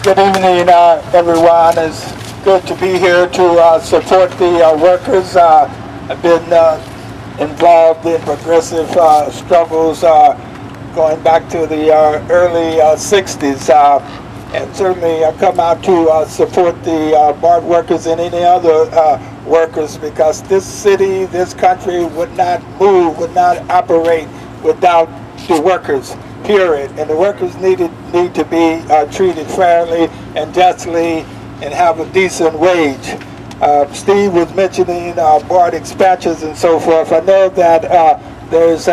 Good evening, everyone. It's good to be here to support the workers. I've been involved in progressive struggles going back to the early 60s. And certainly I come out to support the BART workers and any other workers, because this city, this country would not move, would not operate without the workers, period. And the workers need to be treated fairly and justly and have a decent wage. Steve was mentioning BART expansions and so forth. I know that there's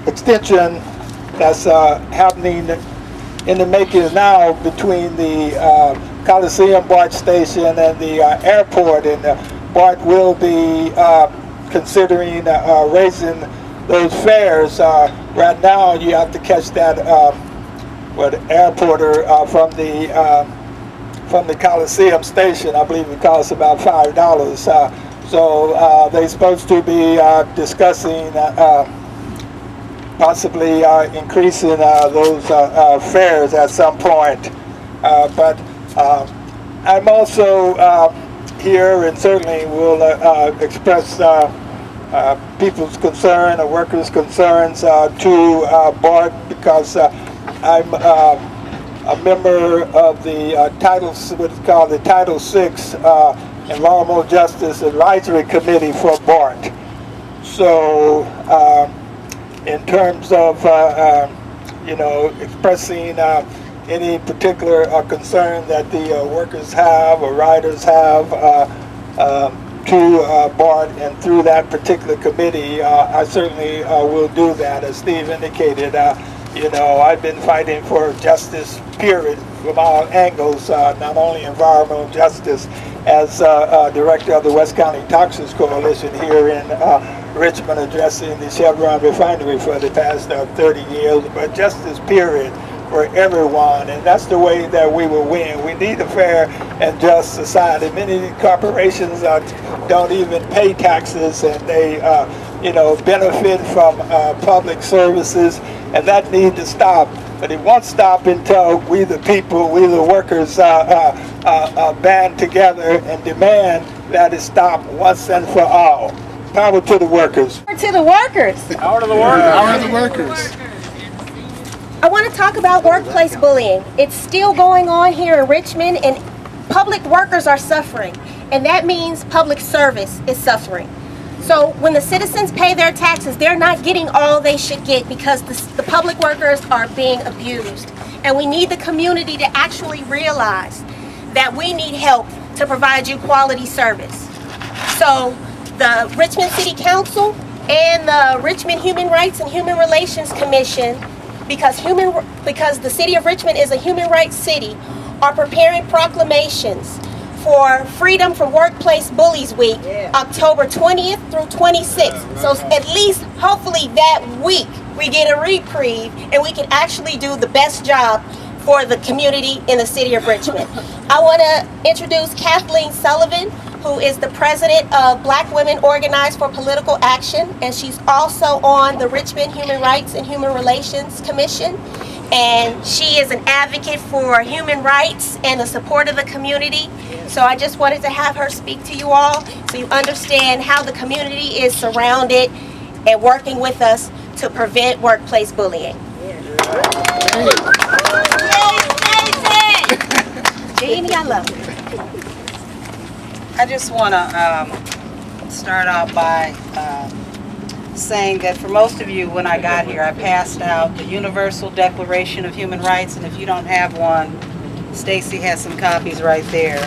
extension that's happening in the making now between the Coliseum BART station and the airport, and BART will be considering raising those fares. Right now you have to catch that airporter from the Coliseum station. I believe it costs about $5. So they're supposed to be discussing possibly increasing those fares at some point. But I'm also here, and certainly will express people's concern, or workers' concerns to BART, because I'm a member of the what's called the Title VI Environmental Justice Advisory Committee for BART. So in terms of expressing any particular concern that the workers have or riders have to BART and through that particular committee, I certainly will do that. As Steve indicated, I've been fighting for justice, period, from all angles, not only environmental justice as director of the West County Toxics Coalition here in Richmond, addressing the Chevron refinery for the past 30 years, but justice, period, for everyone. And that's the way that we will win. We need a fair and just society. Many corporations don't even pay taxes, and they benefit from public services, and that needs to stop. But it won't stop until we the people, we the workers band together and demand that it stop once and for all. Power to the workers. Power to the workers. Power to the workers. Power to the workers. I want to talk about workplace bullying. It's still going on here in Richmond, and public workers are suffering. And that means public service is suffering. So when the citizens pay their taxes, they're not getting all they should get, because the public workers are being abused. And we need the community to actually realize that we need help to provide you quality service. So the Richmond City Council and the Richmond Human Rights and Human Relations Commission, because the city of Richmond is a human rights city, are preparing proclamations for Freedom from Workplace Bullies Week, October 20th through 26th. So at least, hopefully that week, we get a reprieve and we can actually do the best job for the community in the city of Richmond. I want to introduce Kathleen Sullivan, who is the president of Black Women Organized for Political Action, and she's also on the Richmond Human Rights and Human Relations Commission. And she is an advocate for human rights and the support of the community. So I just wanted to have her speak to you all so you understand how the community is surrounded and working with us to prevent workplace bullying. Jamie, I love you. I just want to start out by saying that for most of you, when I got here, I passed out the Universal Declaration of Human Rights, and if you don't have one, Stacie has some copies right there.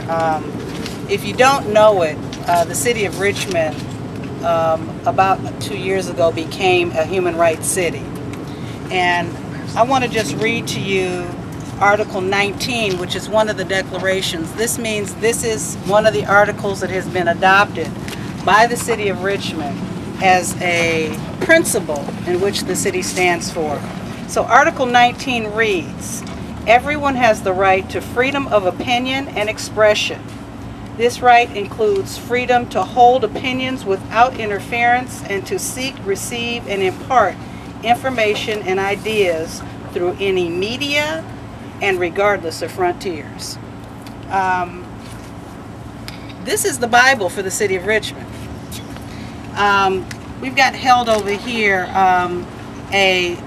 If you don't know it, the city of Richmond about 2 years ago became a human rights city. And I want to just read to you Article 19, which is one of the declarations. This means this is one of the articles that has been adopted by the city of Richmond as a principle in which the city stands for. So Article 19 reads, "Everyone has the right to freedom of opinion and expression. This right includes freedom to hold opinions without interference and to seek, receive, and impart information and ideas through any media and regardless of frontiers. This is the Bible for the city of Richmond. We've got held over here a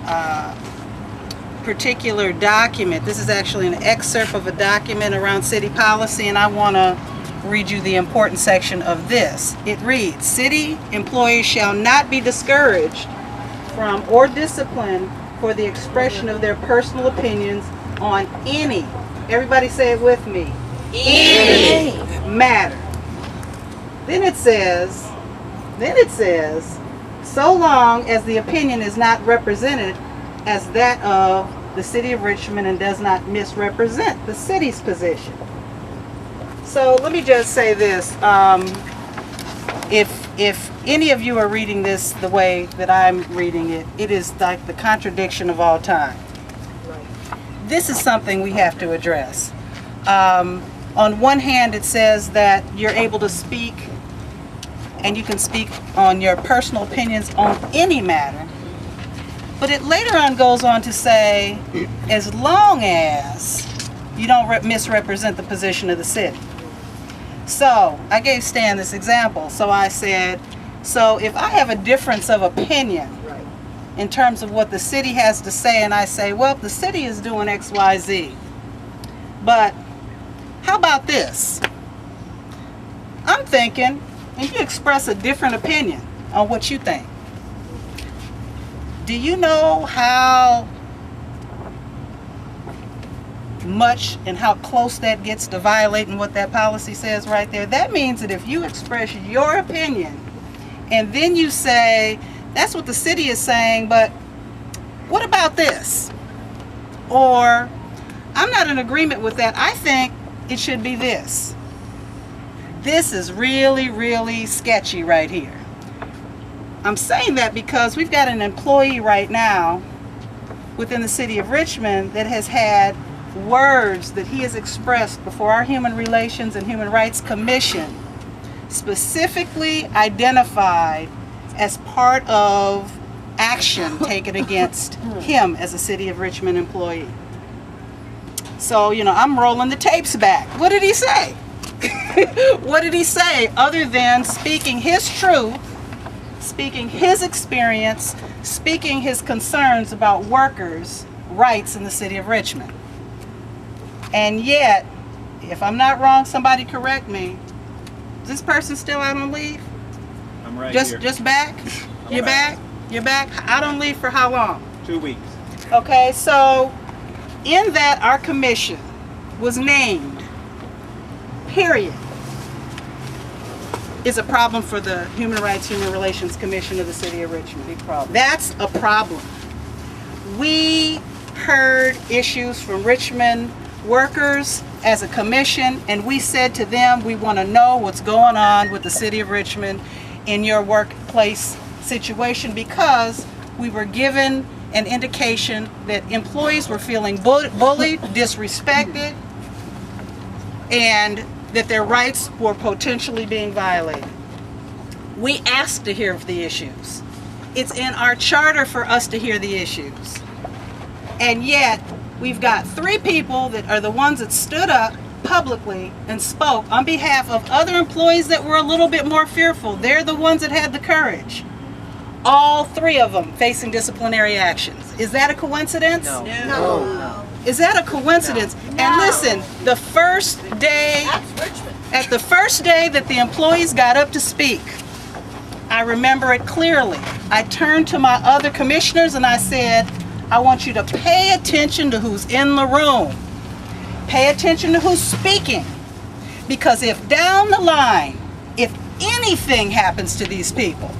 particular document. This is actually an excerpt of a document around city policy, and I want to read you the important section of this. It reads, "City employees shall not be discouraged from or disciplined for the expression of their personal opinions on any," everybody say it with me, any matter. Then it says, so long as the opinion is not represented as that of the city of Richmond and does not misrepresent the city's position. So let me just say this, if any of you are reading this the way that I'm reading it, it is like the contradiction of all time. This is something we have to address. On one hand, it says that you're able to speak and you can speak on your personal opinions on any matter. But it later on goes on to say, as long as you don't misrepresent the position of the city. So I gave Stan this example. So I said, so if I have a difference of opinion in terms of what the city has to say, and I say, well, the city is doing X, Y, Z. But how about this? I'm thinking, and you express a different opinion on what you think. Do you know how much and how close that gets to violating what that policy says right there? That means that if you express your opinion and then you say, that's what the city is saying, but what about this? Or, I'm not in agreement with that. I think it should be this. This is really, really sketchy right here. I'm saying that because we've got an employee right now within the city of Richmond that has had words that he has expressed before our Human Relations and Human Rights Commission specifically identified as part of action taken against him as a city of Richmond employee. So, you know, I'm rolling the tapes back. What did he say? What did he say other than speaking his truth, speaking his experience, speaking his concerns about workers' rights in the city of Richmond? And yet, if I'm not wrong, somebody correct me, is this person still out on leave? I'm right here. Just back? You're back? You're back? Out on leave for how long? 2 weeks. Okay, so in that our commission was named, period, is a problem for the Human Rights, Human Relations Commission of the City of Richmond. Big problem. That's a problem. We heard issues from Richmond workers as a commission, and we said to them, we want to know what's going on with the City of Richmond in your workplace situation, because we were given an indication that employees were feeling bullied, disrespected, and that their rights were potentially being violated. We asked to hear of the issues. It's in our charter for us to hear the issues. And yet, we've got 3 people that are the ones that stood up publicly and spoke on behalf of other employees that were a little bit more fearful. They're the ones that had the courage. All 3 of them facing disciplinary actions. Is that a coincidence? No. No. Is that a coincidence? No. And listen, the first day, at the first day that the employees got up to speak, I remember it clearly. I turned to my other commissioners and I said, I want you to pay attention to who's in the room. Pay attention to who's speaking. Because if down the line, if anything happens to these people,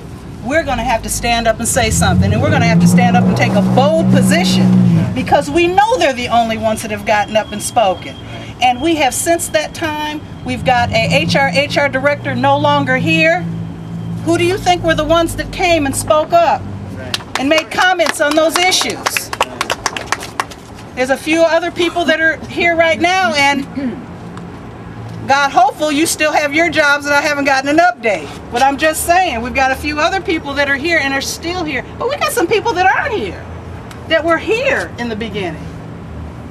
we're going to have to stand up and say something, and we're going to have to stand up and take a bold position, because we know they're the only ones that have gotten up and spoken. And we have, since that time, we've got a HR director no longer here. Who do you think were the ones that came and spoke up and made comments on those issues? There's a few other people that are here right now, and God hopeful you still have your jobs and I haven't gotten an update. But I'm just saying, we've got a few other people that are here and are still here. But we got some people that aren't here. that were here in the beginning,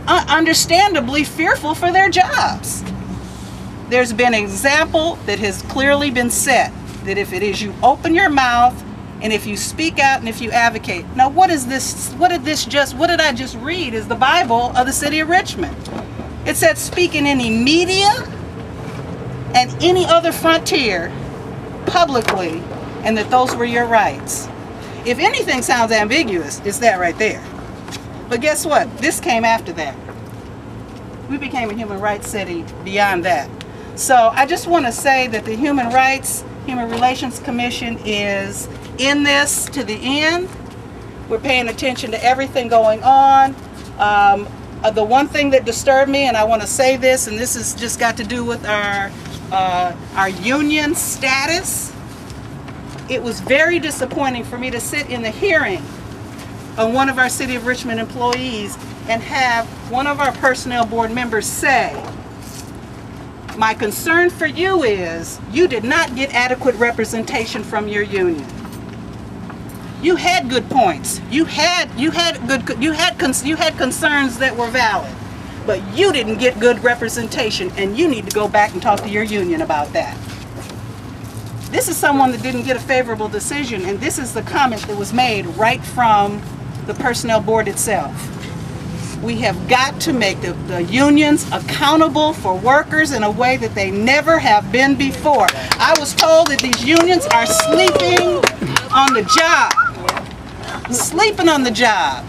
understandably fearful for their jobs. There's been an example that has clearly been set, that if it is you open your mouth and if you speak out and if you advocate. Now what is this, what did I just read is the Bible of the city of Richmond. It said speak in any media and any other frontier publicly, and that those were your rights. If anything sounds ambiguous, it's that right there. But guess what? This came after that. We became a human rights city beyond that. So I just want to say that the Human Relations Commission is in this to the end. We're paying attention to everything going on. The one thing that disturbed me, and I want to say this, and this has just got to do with our union status. It was very disappointing for me to sit in the hearing on one of our City of Richmond employees and have one of our personnel board members say, my concern for you is you did not get adequate representation from your union. You had good points. You had concerns that were valid, but you didn't get good representation, and you need to go back and talk to your union about that. This is someone that didn't get a favorable decision, and this is the comment that was made right from the personnel board itself. We have got to make the unions accountable for workers in a way that they never have been before. I was told that these unions are sleeping on the job. Sleeping on the job.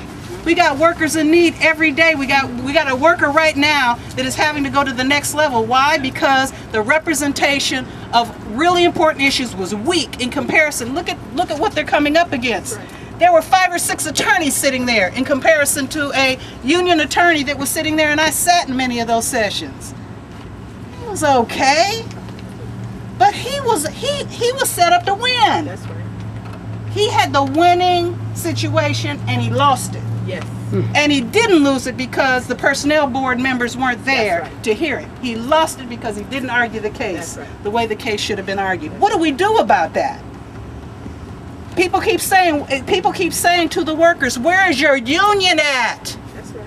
We got workers in need every day. We got a worker right now that is having to go to the next level. Why? Because the representation of really important issues was weak in comparison. Look at what they're coming up against. There were 5 or 6 attorneys sitting there in comparison to a union attorney that was sitting there, and I sat in many of those sessions. It was okay, but he was set up to win. That's right. He had the winning situation and he lost it. Yes. And he didn't lose it because the personnel board members weren't there to hear it. He lost it because he didn't argue the case the way the case should have been argued. What do we do about that? People keep saying to the workers, where is your union at? That's right.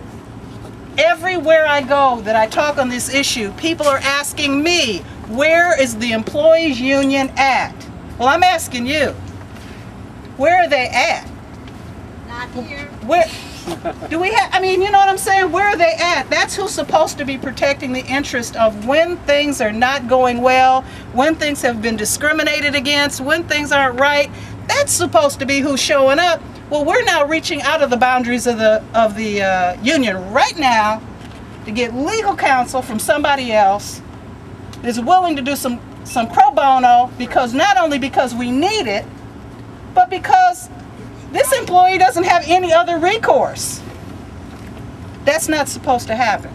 Everywhere I go that I talk on this issue, people are asking me, where is the employees union at? Well, I'm asking you, where are they at? Not here. Where do we have, I mean, you know what I'm saying? Where are they at? That's who's supposed to be protecting the interest of when things are not going well, when things have been discriminated against, when things aren't right. That's supposed to be who's showing up. Well, we're now reaching out of the boundaries of the union right now to get legal counsel from somebody else that's willing to do some pro bono, because not only because we need it, but because this employee doesn't have any other recourse. That's not supposed to happen.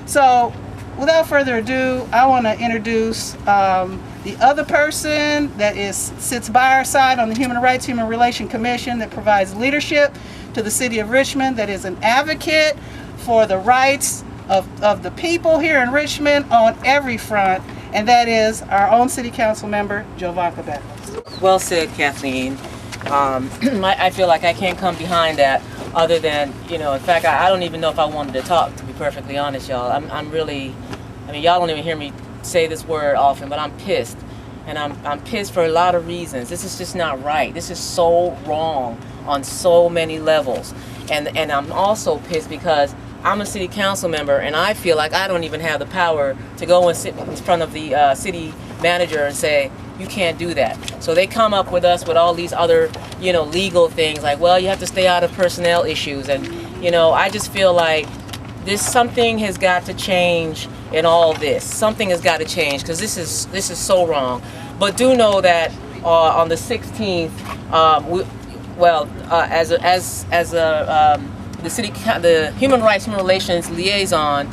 So, without further ado, I want to introduce the other person that sits by our side on the Human Relations Commission that provides leadership to the City of Richmond, that is an advocate for the rights of the people here in Richmond on every front, and that is our own City Council member, Jovanka Beckles. Well said, Kathleen. I feel like I can't come behind that other than, you know, in fact, I don't even know if I wanted to talk, to be perfectly honest, y'all. I'm really, I mean, y'all don't even hear me say this word often, but I'm pissed. And I'm pissed for a lot of reasons. This is just not right. This is so wrong on so many levels. And I'm also pissed because I'm a city council member and I feel like I don't even have the power to go and sit in front of the city manager and say, you can't do that. So they come up with us with all these other, you know, legal things like, well, you have to stay out of personnel issues. And, you know, I just feel like something has got to change in all this. Something has got to change because this is so wrong. But do know that on the 16th, the Human Rights Human Relations liaison,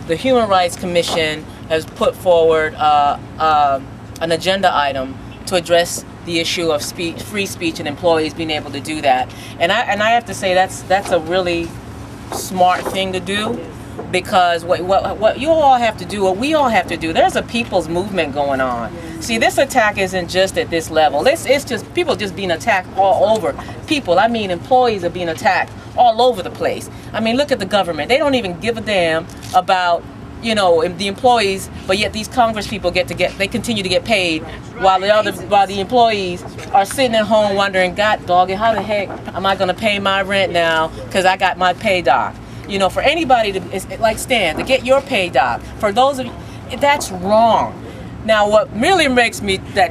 the Human Rights Commission has put forward an agenda item to address the issue of free speech and employees being able to do that. And I have to say that's a really smart thing to do, because what you all have to do, what we all have to do, there's a people's movement going on. See, this attack isn't just at this level. It's just people just being attacked all over. People, I mean employees are being attacked all over the place. I mean, look at the government. They don't even give a damn about, you know, the employees, but yet these Congress people they continue to get paid while the employees are sitting at home wondering, God dog it, how the heck am I going to pay my rent now because I got my pay doc? You know, for anybody to, it's like Stan, to get your pay doc, for those of you, that's wrong. Now, what really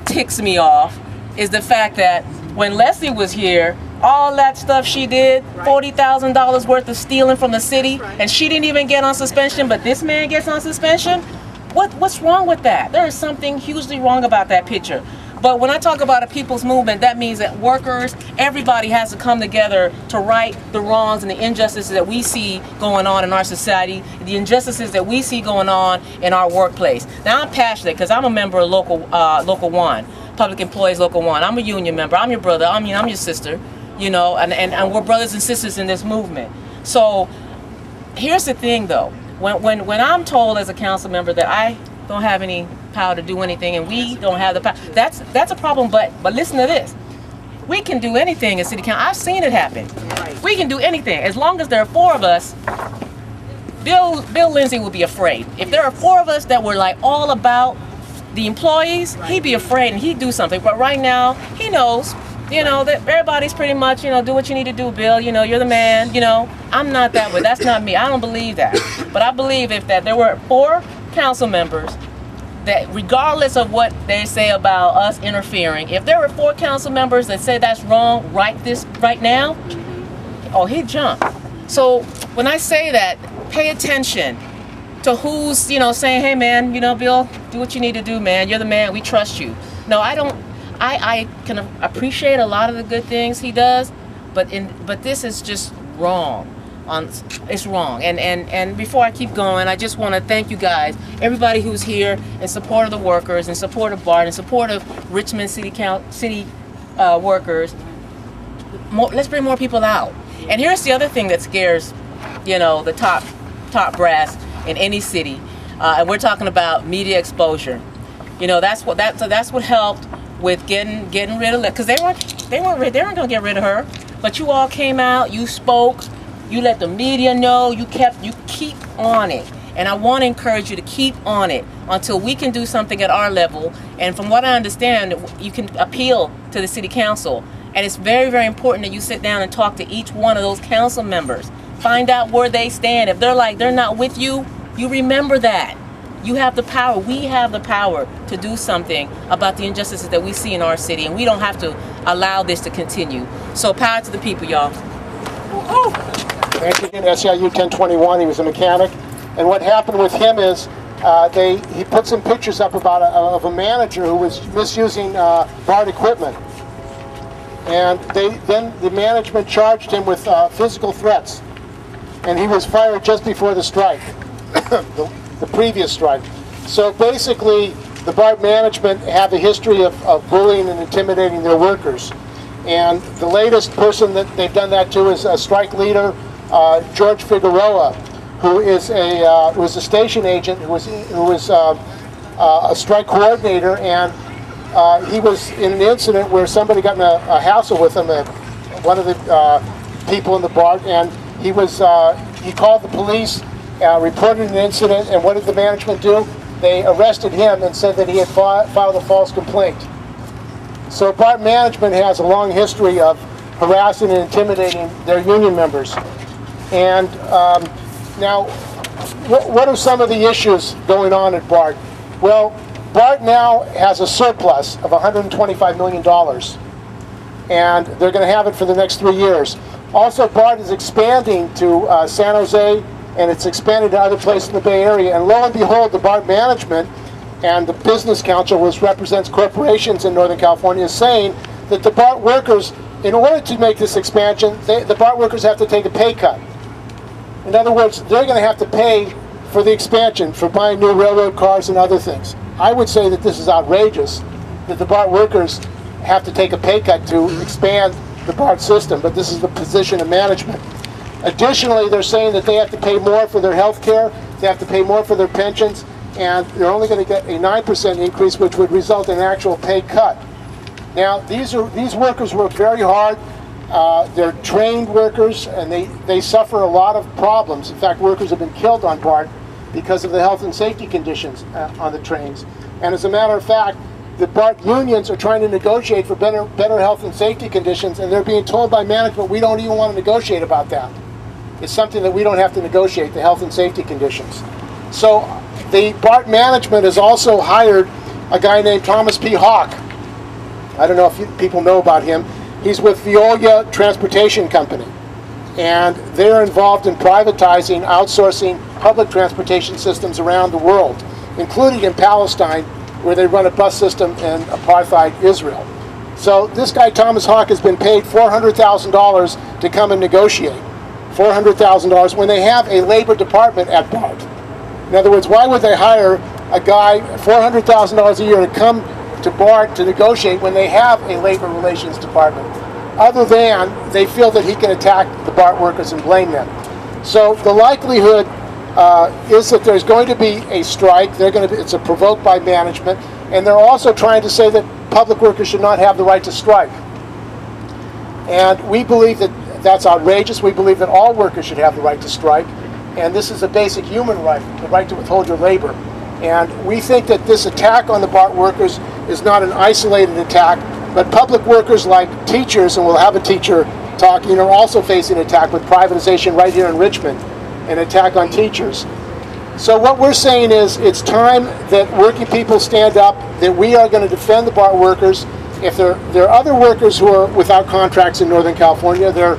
ticks me off is the fact that when Leslie was here, all that stuff she did, $40,000 worth of stealing from the city, and she didn't even get on suspension, but this man gets on suspension? What's wrong with that? There is something hugely wrong about that picture. But when I talk about a people's movement, that means that workers, everybody has to come together to right the wrongs and the injustices that we see going on in our society, the injustices that we see going on in our workplace. Now, I'm passionate because I'm a member of Local 1, Public Employees Local 1. I'm a union member. I'm your brother. I mean, I'm your sister, you know, and we're brothers and sisters in this movement. So here's the thing, though. When I'm told as a council member that I don't have any power to do anything and we don't have the power, that's a problem. But listen to this. We can do anything in city council. I've seen it happen. We can do anything. As long as there are 4 of us, Bill Lindsay would be afraid. If there are 4 of us that were like all about the employees, he'd be afraid and he'd do something. But right now, he knows, you know, that everybody's pretty much, you know, do what you need to do, Bill. You know, you're the man, you know. I'm not that way. That's not me. I don't believe that. But I believe that there were 4 council members that regardless of what they say about us interfering, if there were 4 council members that say that's wrong right now, oh, he'd jump. So when I say that, pay attention to who's, you know, saying, hey man, you know, Bill, do what you need to do, man. You're the man. We trust you. No, I don't. I can appreciate a lot of the good things he does, but this is just wrong. It's wrong. And before I keep going, I just want to thank you guys, everybody who's here in support of the workers, in support of BART, in support of Richmond city workers. Let's bring more people out. And here's the other thing that scares, you know, the top brass in any city, and we're talking about media exposure. You know, that's what helped with getting rid of her, because they weren't going to get rid of her, but you all came out, you spoke. You let the media know, you keep on it. And I want to encourage you to keep on it until we can do something at our level. And from what I understand, you can appeal to the city council. And it's very, very important that you sit down and talk to each one of those council members. Find out where they stand. If they're not with you, you remember that. You have the power. We have the power to do something about the injustices that we see in our city. And we don't have to allow this to continue. So power to the people, y'all. Thank you again, SEIU 1021. He was a mechanic, and what happened with him is he put some pictures up of a manager who was misusing BART equipment, and then the management charged him with physical threats, and he was fired just before the strike, the previous strike. So basically, the BART management have a history of bullying and intimidating their workers. And the latest person that they've done that to is a strike leader, George Figueroa, who was a station agent, who was a strike coordinator, and he was in an incident where somebody got in a hassle with him, one of the people in the BART, and he called the police, reported an incident, and what did the management do? They arrested him and said that he had filed a false complaint. So BART Management has a long history of harassing and intimidating their union members. And now, what are some of the issues going on at BART? Well, BART now has a surplus of $125 million, and they're going to have it for the next 3 years. Also, BART is expanding to San Jose, and it's expanded to other places in the Bay Area. And lo and behold, the BART Management and the Business Council, which represents corporations in Northern California, is saying that the BART workers, in order to make this expansion, the BART workers have to take a pay cut. In other words, they're going to have to pay for the expansion, for buying new railroad cars and other things. I would say that this is outrageous, that the BART workers have to take a pay cut to expand the BART system, but this is the position of management. Additionally, they're saying that they have to pay more for their health care, they have to pay more for their pensions, and they're only going to get a 9% increase, which would result in an actual pay cut. Now, these workers work very hard. They're trained workers, and they suffer a lot of problems. In fact, workers have been killed on BART because of the health and safety conditions on the trains. And as a matter of fact, the BART unions are trying to negotiate for better health and safety conditions, and they're being told by management, we don't even want to negotiate about that. It's something that we don't have to negotiate, the health and safety conditions. So the BART management has also hired a guy named Thomas P. Hawk. I don't know if people know about him. He's with Veolia Transportation Company, and they're involved in privatizing, outsourcing public transportation systems around the world, including in Palestine, where they run a bus system in apartheid Israel. So this guy, Thomas Hawk, has been paid $400,000 to come and negotiate. $400,000 when they have a labor department at BART. In other words, why would they hire a guy $400,000 a year to come to BART to negotiate when they have a labor relations department, other than they feel that he can attack the BART workers and blame them? So the likelihood is that there's going to be a strike. It's a provoked by management, and they're also trying to say that public workers should not have the right to strike. And we believe that that's outrageous. We believe that all workers should have the right to strike, and this is a basic human right, the right to withhold your labor. And we think that this attack on the BART workers is not an isolated attack, but public workers like teachers, and we'll have a teacher talking, are also facing attack with privatization right here in Richmond, an attack on teachers. So what we're saying is it's time that working people stand up, that we are going to defend the BART workers. If there are other workers who are without contracts in Northern California, there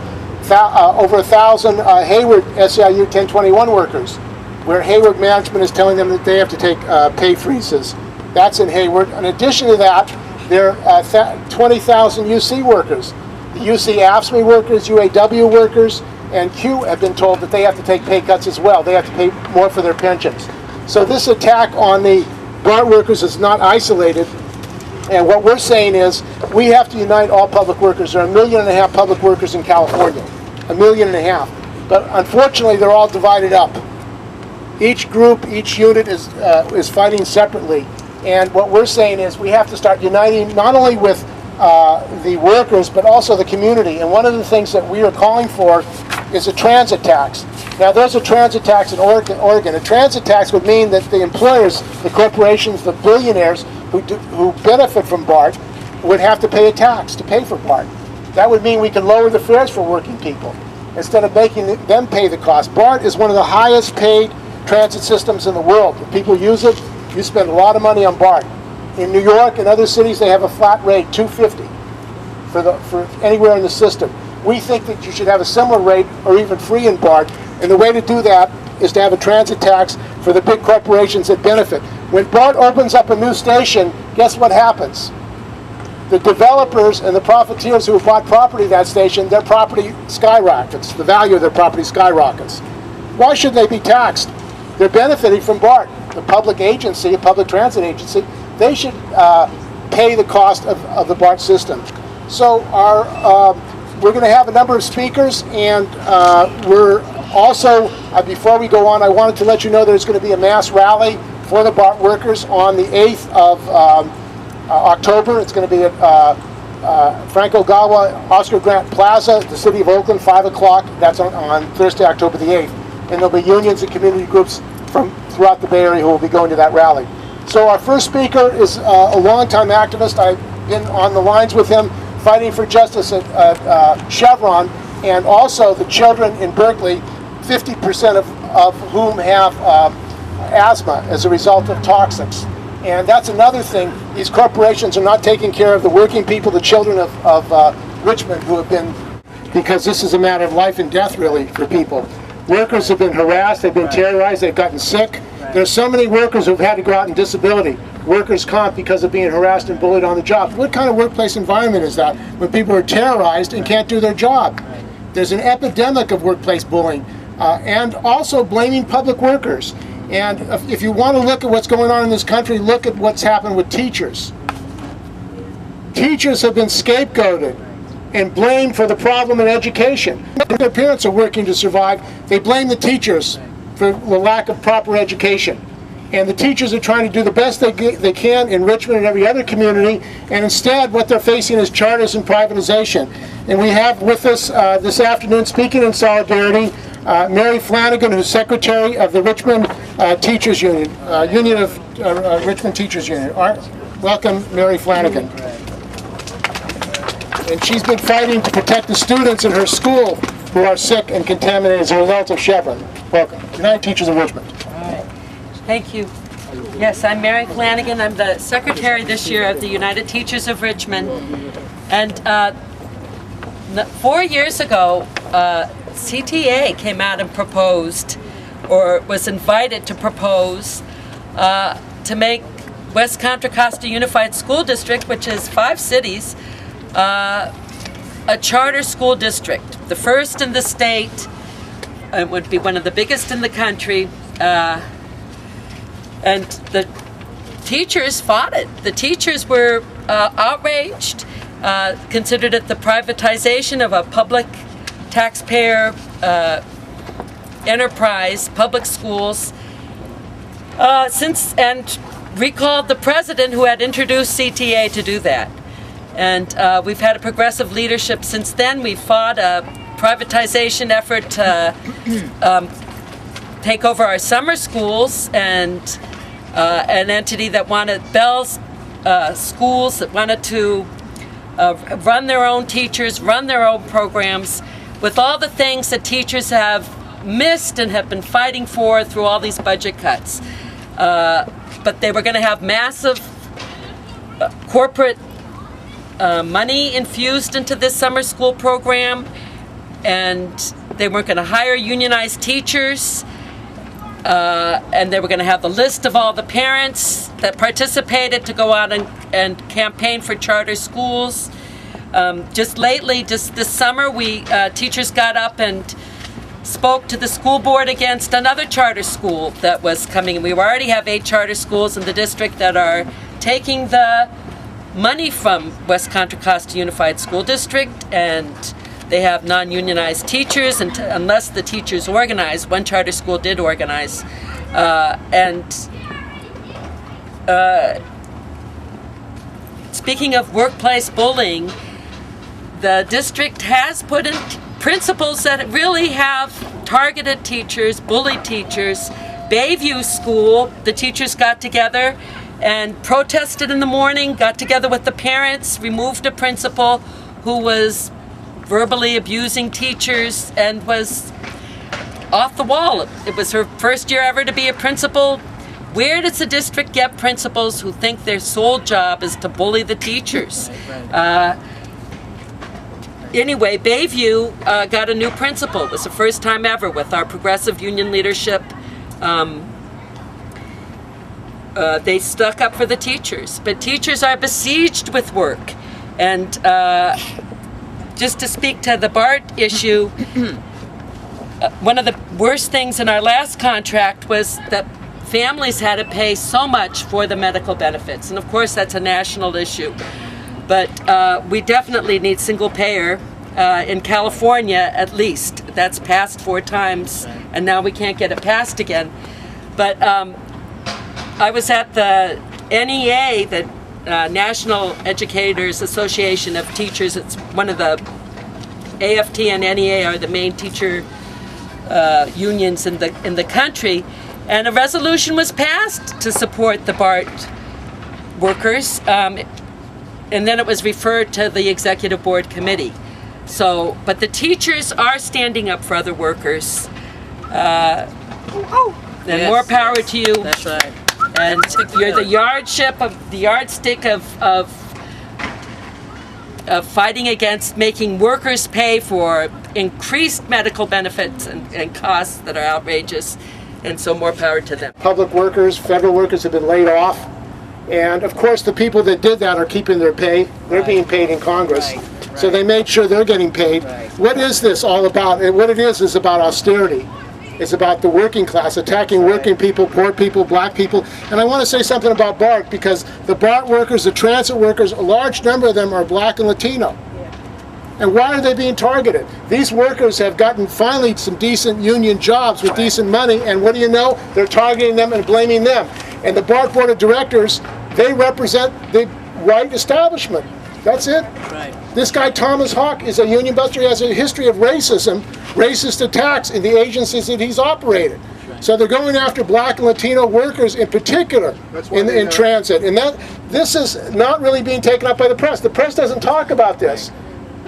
are over 1,000 Hayward SEIU 1021 workers, where Hayward management is telling them that they have to take pay freezes. That's in Hayward. In addition to that, there are 20,000 UC workers. The UC AFSCME workers, UAW workers, and Q have been told that they have to take pay cuts as well. They have to pay more for their pensions. So this attack on the BART workers is not isolated. And what we're saying is we have to unite all public workers. There are 1.5 million public workers in California, 1.5 million. But unfortunately, they're all divided up. Each group, each unit is fighting separately. And what we're saying is we have to start uniting not only with the workers, but also the community. And one of the things that we are calling for is a transit tax. Now, there's a transit tax in Oregon. A transit tax would mean that the employers, the corporations, the billionaires who benefit from BART would have to pay a tax to pay for BART. That would mean we could lower the fares for working people instead of making them pay the cost. BART is one of the highest paid transit systems in the world. If people use it, you spend a lot of money on BART. In New York and other cities, they have a flat rate, $2.50 for anywhere in the system. We think that you should have a similar rate or even free in BART, and the way to do that is to have a transit tax for the big corporations that benefit. When BART opens up a new station, guess what happens? The developers and the profiteers who have bought property at that station, their property skyrockets. The value of their property skyrockets. Why should they be taxed? They're benefiting from BART. The public agency, a public transit agency, they should pay the cost of the BART system. So we're going to have a number of speakers, and we're also, before we go on, I wanted to let you know there's going to be a mass rally for the BART workers on the 8th of October. It's going to be at Frank Ogawa Oscar Grant Plaza, the city of Oakland, 5 o'clock. That's on Thursday, October the 8th. And there'll be unions and community groups from throughout the Bay Area who will be going to that rally. So our first speaker is a longtime activist. I've been on the lines with him fighting for justice at Chevron, and also the children in Berkeley, 50% of whom have asthma as a result of toxics. And that's another thing. These corporations are not taking care of the working people, the children of Richmond who have been, because this is a matter of life and death really for people. Workers have been harassed, they've been terrorized, they've gotten sick. There's so many workers who've had to go out in disability, workers' comp, because of being harassed and bullied on the job. What kind of workplace environment is that when people are terrorized and can't do their job? There's an epidemic of workplace bullying and also blaming public workers. And if you want to look at what's going on in this country, look at what's happened with teachers. Teachers have been scapegoated and blamed for the problem in education. Their parents are working to survive. They blame the teachers for the lack of proper education. and the teachers are trying to do the best they can in Richmond and every other community, and instead what they're facing is charters and privatization. And we have with us this afternoon, speaking in solidarity, Mary Flanagan, who's Secretary of the Richmond Teachers Union, Union of Richmond Teachers Union. Welcome, Mary Flanagan. And she's been fighting to protect the students in her school who are sick and contaminated as a result of Chevron. Welcome. United Teachers of Richmond. Thank you. Yes, I'm Mary Flanagan. I'm the secretary this year of the United Teachers of Richmond. And 4 years ago, CTA came out and proposed, or was invited to propose, to make West Contra Costa Unified School District, which is 5 cities, a charter school district. The first in the state. It would be one of the biggest in the country. And the teachers fought it. The teachers were outraged, considered it the privatization of a public taxpayer enterprise, public schools, and recalled the president who had introduced CTA to do that. And we've had a progressive leadership since then. We've fought a privatization effort to take over our summer schools, and an entity that wanted Bell's schools that wanted to run their own teachers, run their own programs, with all the things that teachers have missed and have been fighting for through all these budget cuts. But they were going to have massive corporate money infused into this summer school program, and they weren't going to hire unionized teachers. And they were going to have the list of all the parents that participated to go out and campaign for charter schools. Just lately, just this summer, teachers got up and spoke to the school board against another charter school that was coming. We already have 8 charter schools in the district that are taking the money from West Contra Costa Unified School District, and they have non-unionized teachers, and unless the teachers organize. One charter school did organize. Speaking of workplace bullying, the district has put in principals that really have targeted teachers, bullied teachers. Bayview School, the teachers got together and protested in the morning, got together with the parents, removed a principal who was verbally abusing teachers and was off the wall. It was her first year ever to be a principal. Where does the district get principals who think their sole job is to bully the teachers? Anyway, Bayview got a new principal. It was the first time ever with our progressive union leadership. They stuck up for the teachers, but teachers are besieged with work. And just to speak to the BART issue, one of the worst things in our last contract was that families had to pay so much for the medical benefits. And of course, that's a national issue. But we definitely need single payer in California, at least. That's passed 4 times, and now we can't get it passed again. But I was at the NEA, the National Educators Association of Teachers. It's one of the AFT and NEA are the main teacher unions in the country, and a resolution was passed to support the BART workers, and then it was referred to the executive board committee. So, but the teachers are standing up for other workers. And yes, more power to you. That's right. And you're the yardstick of fighting against making workers pay for increased medical benefits and costs that are outrageous. And so more power to them. Public workers, federal workers have been laid off. And of course the people that did that are keeping their pay. They're being paid in Congress. Right. So they made sure they're getting paid. Right. What is this all about? And what it is about austerity. It's about the working class, attacking working people, poor people, black people. And I want to say something about BART, because the BART workers, the transit workers, a large number of them are black and Latino. And why are they being targeted? These workers have gotten finally some decent union jobs with decent money, and what do you know? They're targeting them and blaming them. And the BART Board of Directors, they represent the right establishment. That's it. Right. This guy, Thomas Hawk, is a union buster. He has a history of racism, racist attacks in the agencies that he's operated. So they're going after black and Latino workers in particular in transit. And this is not really being taken up by the press. The press doesn't talk about this.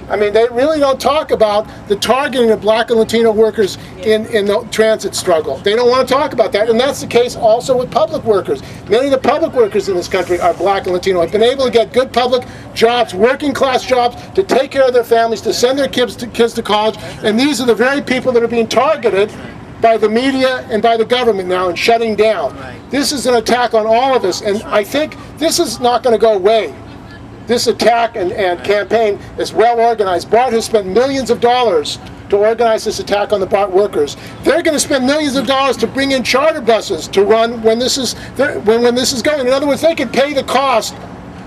I mean, they really don't talk about the targeting of black and Latino workers in the transit struggle. They don't want to talk about that, and that's the case also with public workers. Many of the public workers in this country are black and Latino, have been able to get good public jobs, working class jobs, to take care of their families, to send their kids to college, and these are the very people that are being targeted by the media and by the government now and shutting down. This is an attack on all of us, and I think this is not going to go away. This attack and campaign is well organized. BART has spent millions of dollars to organize this attack on the BART workers. They're going to spend millions of dollars to bring in charter buses to run when this is going. In other words, they could pay the cost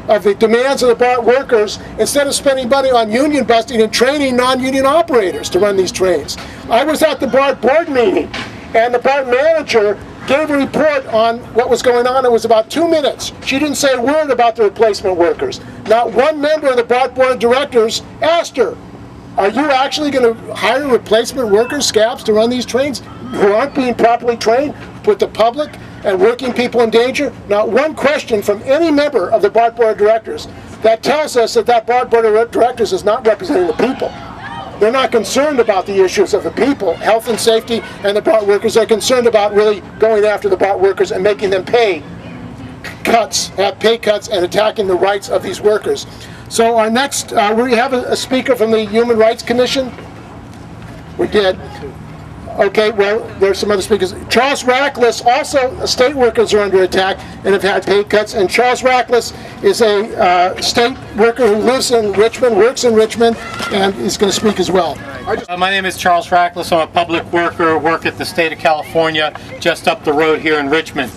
of the demands of the BART workers instead of spending money on union busting and training non-union operators to run these trains. I was at the BART board meeting, and the BART manager gave a report on what was going on. It was about 2 minutes. She didn't say a word about the replacement workers. Not one member of the BART Board of Directors asked her, are you actually going to hire replacement workers, scabs, to run these trains who aren't being properly trained, put the public and working people in danger? Not one question from any member of the BART Board of Directors. That tells us that BART Board of Directors is not representing the people. They're not concerned about the issues of the people, health and safety, and the BART workers. They're concerned about really going after the BART workers and making them have pay cuts, and attacking the rights of these workers. So our next, we have a speaker from the Human Rights Commission. We did. Okay, well, there's some other speakers. Charles Rackless, also state workers are under attack and have had pay cuts. And Charles Rackless is a state worker who lives in Richmond, works in Richmond, and is going to speak as well. My name is Charles Rackless. I'm a public worker, work at the state of California, just up the road here in Richmond.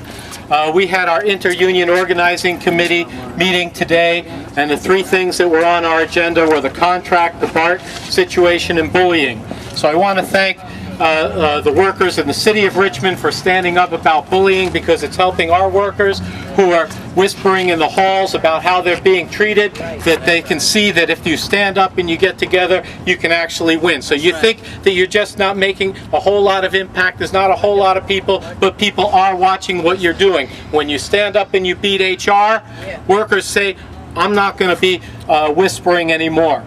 We had our inter-union organizing committee meeting today, and the three things that were on our agenda were the contract, the BART situation, and bullying. So I want to thank the workers in the city of Richmond for standing up about bullying, because it's helping our workers who are whispering in the halls about how they're being treated, that they can see that if you stand up and you get together, you can actually win. So you think that you're just not making a whole lot of impact, there's not a whole lot of people, but people are watching what you're doing. When you stand up and you beat HR, workers say, I'm not going to be whispering anymore.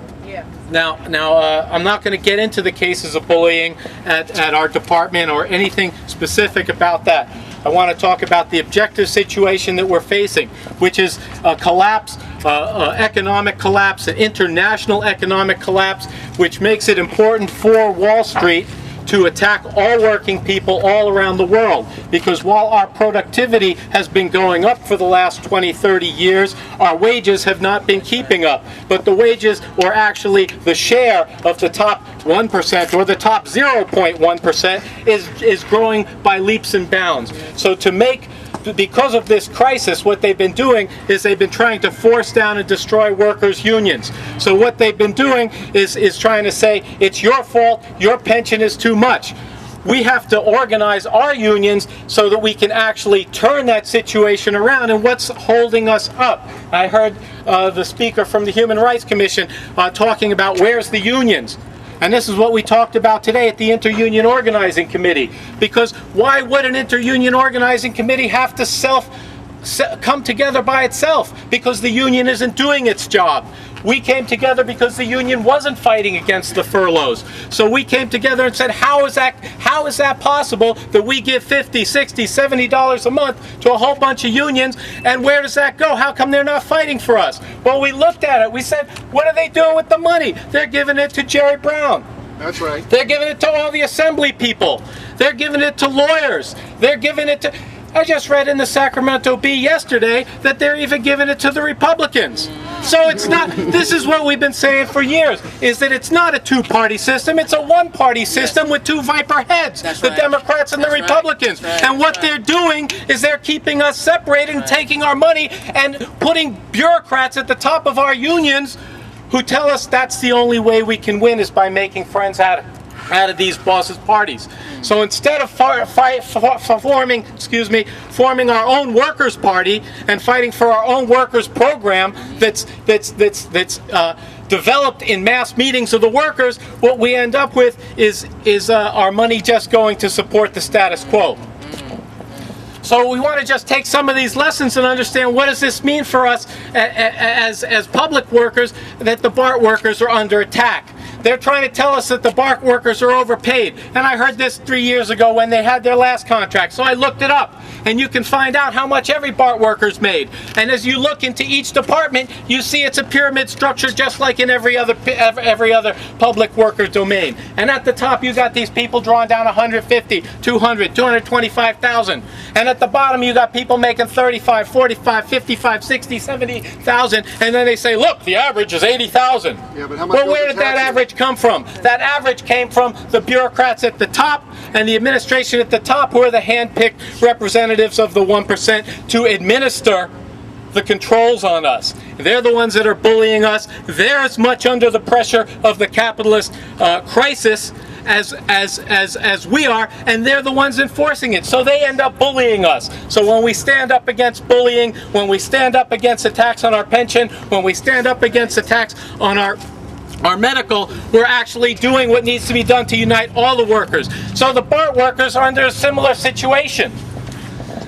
Now, I'm not going to get into the cases of bullying at our department or anything specific about that. I want to talk about the objective situation that we're facing, which is a collapse, economic collapse, an international economic collapse, which makes it important for Wall Street to attack all working people all around the world. Because while our productivity has been going up for the last 20, 30 years, our wages have not been keeping up. But the wages, or actually the share of the top 1% or the top 0.1% is growing by leaps and bounds. So because of this crisis, what they've been doing is they've been trying to force down and destroy workers' unions. So what they've been doing is trying to say, it's your fault, your pension is too much. We have to organize our unions so that we can actually turn that situation around. And what's holding us up? I heard the speaker from the Human Rights Commission talking about where's the unions. And this is what we talked about today at the Inter-Union Organizing Committee. Because why would an Inter-Union Organizing Committee have to come together by itself? Because the union isn't doing its job. We came together because the union wasn't fighting against the furloughs. So we came together and said, how is that possible that we give $50, $60, $70 a month to a whole bunch of unions, and where does that go? How come they're not fighting for us? Well, we looked at it. We said, what are they doing with the money? They're giving it to Jerry Brown. That's right. They're giving it to all the assembly people. They're giving it to lawyers. They're giving it to... I just read in the Sacramento Bee yesterday that they're even giving it to the Republicans. So it's not, this is what we've been saying for years, is that it's not a two-party system, it's a one-party system with two viper heads, the Democrats and the Republicans. And what they're doing is they're keeping us separated and taking our money and putting bureaucrats at the top of our unions who tell us that's the only way we can win is by making friends out of these bosses' parties. So instead of forming our own workers' party and fighting for our own workers' program that's developed in mass meetings of the workers, what we end up with is our money just going to support the status quo. So we want to just take some of these lessons and understand what does this mean for us as public workers, that the BART workers are under attack. They're trying to tell us that the BART workers are overpaid. And I heard this 3 years ago when they had their last contract. So I looked it up. And you can find out how much every BART worker's made. And as you look into each department, you see it's a pyramid structure just like in every other public worker domain. And at the top, you got these people drawing down 150, 200, 225,000. And at the bottom, you got people making 35, 45, 55, 60, 70,000. And then they say, look, the average is 80,000. Yeah, but how much well, where did that average come from? That average came from the bureaucrats at the top and the administration at the top, who are the hand-picked representatives of the 1% to administer the controls on us. They're the ones that are bullying us. They're as much under the pressure of the capitalist crisis as we are, and they're the ones enforcing it. So they end up bullying us. So when we stand up against bullying, when we stand up against attacks on our pension, when we stand up against attacks on our medical, we're actually doing what needs to be done to unite all the workers. So the BART workers are under a similar situation.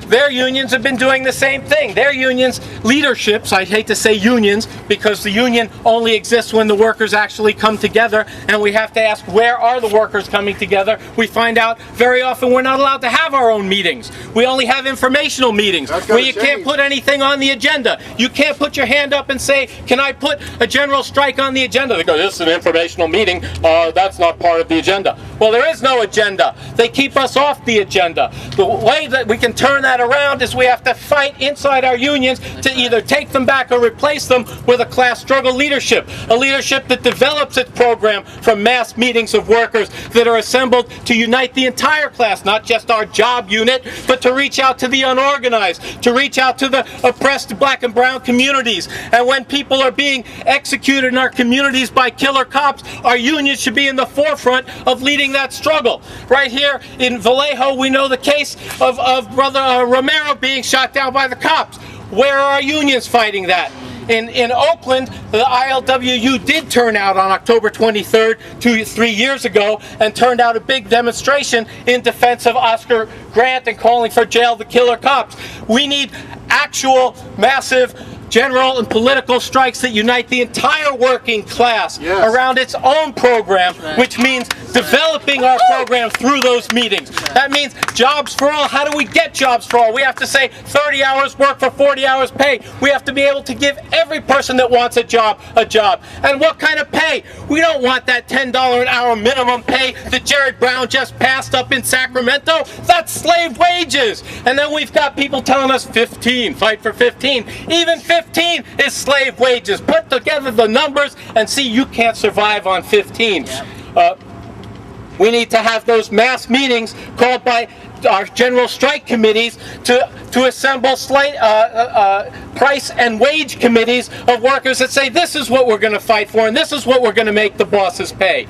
Their unions have been doing the same thing. Their unions, leaderships, I hate to say unions, because the union only exists when the workers actually come together, and we have to ask, where are the workers coming together? We find out very often we're not allowed to have our own meetings. We only have informational meetings where you can't put anything on the agenda. You can't put your hand up and say, can I put a general strike on the agenda? They go, this is an informational meeting, that's not part of the agenda. Well, there is no agenda. They keep us off the agenda. The way that we can turn that around is we have to fight inside our unions to either take them back or replace them with a class struggle leadership. A leadership that develops its program from mass meetings of workers that are assembled to unite the entire class, not just our job unit, but to reach out to the unorganized, to reach out to the oppressed black and brown communities. And when people are being executed in our communities by killer cops, our unions should be in the forefront of leading that struggle. Right here in Vallejo, we know the case of Brother Romero being shot down by the cops. Where are our unions fighting that? In Oakland, the ILWU did turn out on October 23rd, 3 years ago, and turned out a big demonstration in defense of Oscar Grant and calling for jail the killer cops. We need actual, massive, general and political strikes that unite the entire working class around its own program, which means developing our program through those meetings. That means jobs for all. How do we get jobs for all? We have to say 30 hours work for 40 hours pay. We have to be able to give every person that wants a job a job. And what kind of pay? We don't want that $10 an hour minimum pay that Jerry Brown just passed up in Sacramento. That's slave wages. And then we've got people telling us 15, fight for 15. Even 15 is slave wages. Put together the numbers and see you can't survive on 15. We need to have those mass meetings called by our general strike committees to assemble price and wage committees of workers that say this is what we're going to fight for and this is what we're going to make the bosses pay.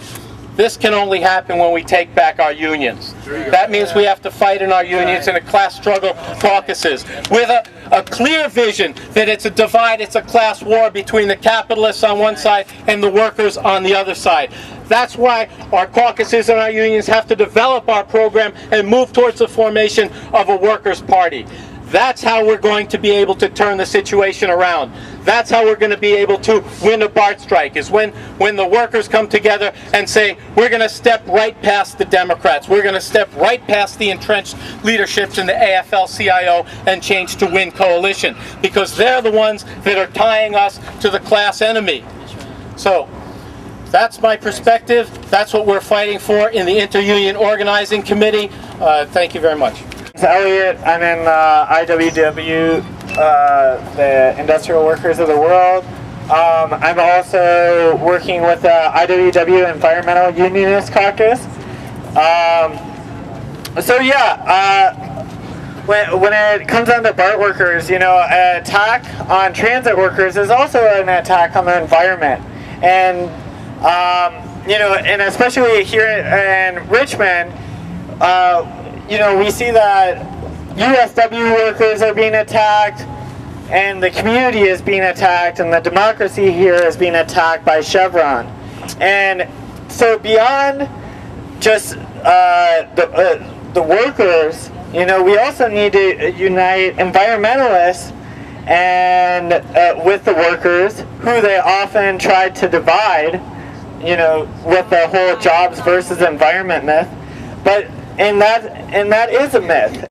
This can only happen when we take back our unions. That means we have to fight in our unions in a class struggle caucuses with a clear vision that it's a divide, it's a class war between the capitalists on one side and the workers on the other side. That's why our caucuses and our unions have to develop our program and move towards the formation of a workers' party. That's how we're going to be able to turn the situation around. That's how we're going to be able to win a BART strike, is when the workers come together and say, we're going to step right past the Democrats. We're going to step right past the entrenched leaderships in the AFL-CIO and change to win coalition, because they're the ones that are tying us to the class enemy. So that's my perspective. That's what we're fighting for in the Inter-Union Organizing Committee. Thank you very much. Elliot. I'm in IWW, the Industrial Workers of the World. I'm also working with the IWW Environmental Unionist Caucus. When it comes down to BART workers, you know, an attack on transit workers is also an attack on the environment. And you know, and especially here in Richmond, you know, we see that USW workers are being attacked, and the community is being attacked, and the democracy here is being attacked by Chevron. And so beyond just the workers, you know, we also need to unite environmentalists and with the workers, who they often try to divide, you know, with the whole jobs versus environment myth. And that is a myth.